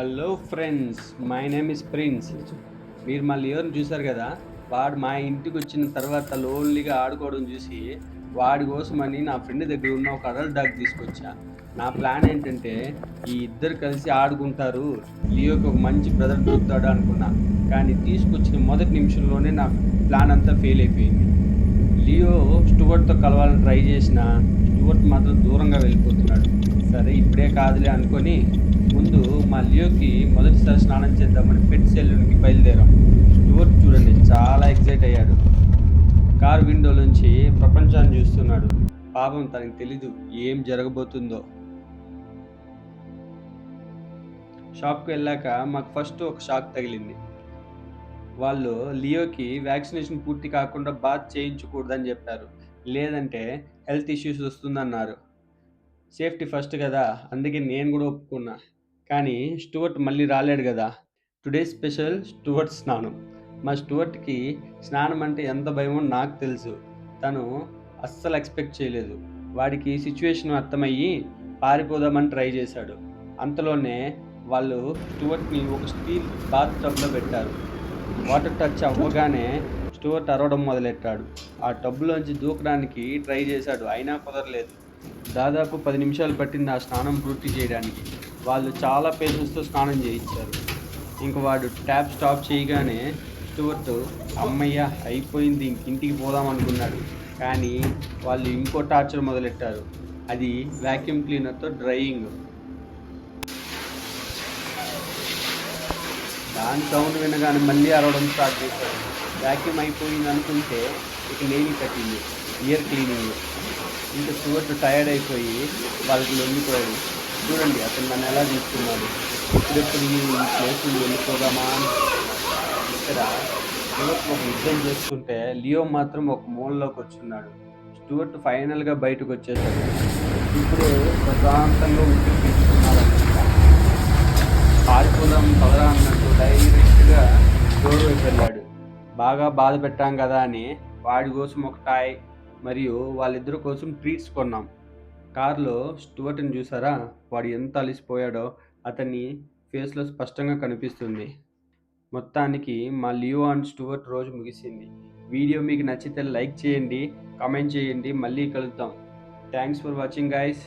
Hello friends, my name is prince. మీరు మా లియోని చూశారు కదా. వాడు మా ఇంటికి వచ్చిన తర్వాత లోన్లీగా ఆడుకోవడం చూసి వాడి కోసమని నా ఫ్రెండ్ దగ్గర ఉన్న ఒక అడల్ట్ డాగ్ తీసుకొచ్చా. నా ప్లాన్ ఏంటంటే ఈ ఇద్దరు కలిసి ఆడుకుంటారు, లియోకి ఒక మంచి బ్రదర్ దొరుకుతాడు అనుకున్నా. కానీ తీసుకొచ్చిన మొదటి నిమిషంలోనే నా ప్లాన్ అంతా ఫెయిల్ అయిపోయింది. లియో స్టూవర్ట్తో కలవాలని ట్రై చేసిన స్టూవర్ట్ మాత్రం దూరంగా వెళ్ళిపోతున్నాడు. సరే ఇప్పుడే కాదులే అనుకొని ముందు మా లియోకి మొదటిసారి స్నానం చేద్దామని పెట్ సెలూన్కి బయలుదేరాం. స్టూవర్ట్ చూడండి చాలా ఎక్సైట్ అయ్యాడు. కార్ విండోలోంచి ప్రపంచాన్ని చూస్తున్నాడు. పాపం తనకి తెలీదు ఏం జరగబోతుందో. షాప్కి వెళ్ళాక మాకు ఫస్ట్ ఒక షాక్ తగిలింది. వాళ్ళు లియోకి వ్యాక్సినేషన్ పూర్తి కాకుండా బాత్ చేయించకూడదని చెప్పారు. లేదంటే హెల్త్ ఇష్యూస్ వస్తుందన్నారు. సేఫ్టీ ఫస్ట్ కదా, అందుకే నేను కూడా ఒప్పుకున్నా. కానీ స్టూవర్ట్ మళ్ళీ రాలేడు కదా. టుడే స్పెషల్ స్టూవర్ట్ స్నానం. మా స్టూవర్ట్కి స్నానం అంటే ఎంత భయమో నాకు తెలుసు. తను అస్సలు ఎక్స్పెక్ట్ చేయలేదు. వాడికి సిచ్యువేషన్ అర్థమయ్యి పారిపోదామని ట్రై చేశాడు. అంతలోనే వాళ్ళు స్టూవర్ట్ని ఒక స్టీల్ బాత్ టబ్లో పెట్టారు. వాటర్ టచ్ అవ్వగానే స్టూవర్ట్ అరవడం మొదలెట్టాడు. ఆ టబ్లోంచి దూకడానికి ట్రై చేశాడు, అయినా కుదరలేదు. దాదాపు 10 నిమిషాలు పట్టింది ఆ స్నానం పూర్తి చేయడానికి. వాళ్ళు చాలా పేషెన్స్తో స్నానం చేయించారు. ఇంక వాడు ట్యాప్ స్టాప్ చేయగానే స్టూవర్ట్ అమ్మయ్య అయిపోయింది, ఇంటికి పోదాం అనుకున్నాడు. కానీ వాళ్ళు ఇంకో టార్చర్ మొదలెట్టారు. అది వ్యాక్యూమ్ క్లీనర్తో డ్రైయింగ్. దాని సౌండ్ వినగానే మళ్ళీ అరవడం స్టార్ట్ చేశాడు. వ్యాక్యూమ్ అయిపోయింది అనుకుంటే ఇక నేని కట్టింది, ఇయర్ క్లీనింగ్. ఇంకా స్టూవర్ట్ టైర్డ్ అయిపోయి వాళ్ళకి లొంగిపోయాడు. చూడండి అతను నన్ను ఎలా తీసుకున్నాడు. ఇప్పుడెప్పుడు ఈ ప్లేస్ నుండి వెళ్ళిపోదామా అని. ఇక్కడ స్టూవర్ట్ ఒక యుద్ధం చేసుకుంటే లియో మాత్రం ఒక మూలలోకి వచ్చున్నాడు. స్టూవర్ట్ ఫైనల్గా బయటకు వచ్చేసాడు. ఇప్పుడు ప్రశాంతంగా ఊపిరి పీల్చుకున్నాడు. పారిపోదాం పదరా అన్నట్టు డైరెక్ట్గా డోర్ వైపు వెళ్ళాడు. బాగా బాధ పెట్టాం కదా అని వాడి కోసం ఒక టాయ్ మరియు వాళ్ళిద్దరి కోసం ట్రీట్స్ కొన్నాం. కార్లో స్టూవర్ట్ని చూసారా, వాడు ఎంత అలిసిపోయాడో అతని ఫేస్లో స్పష్టంగా కనిపిస్తుంది. మొత్తానికి మా లియో అండ్ స్టూవర్ట్ రోజు ముగిసింది. వీడియో మీకు నచ్చితే లైక్ చేయండి, కామెంట్ చేయండి. మళ్ళీ కలుద్దాం. Thanks for watching guys.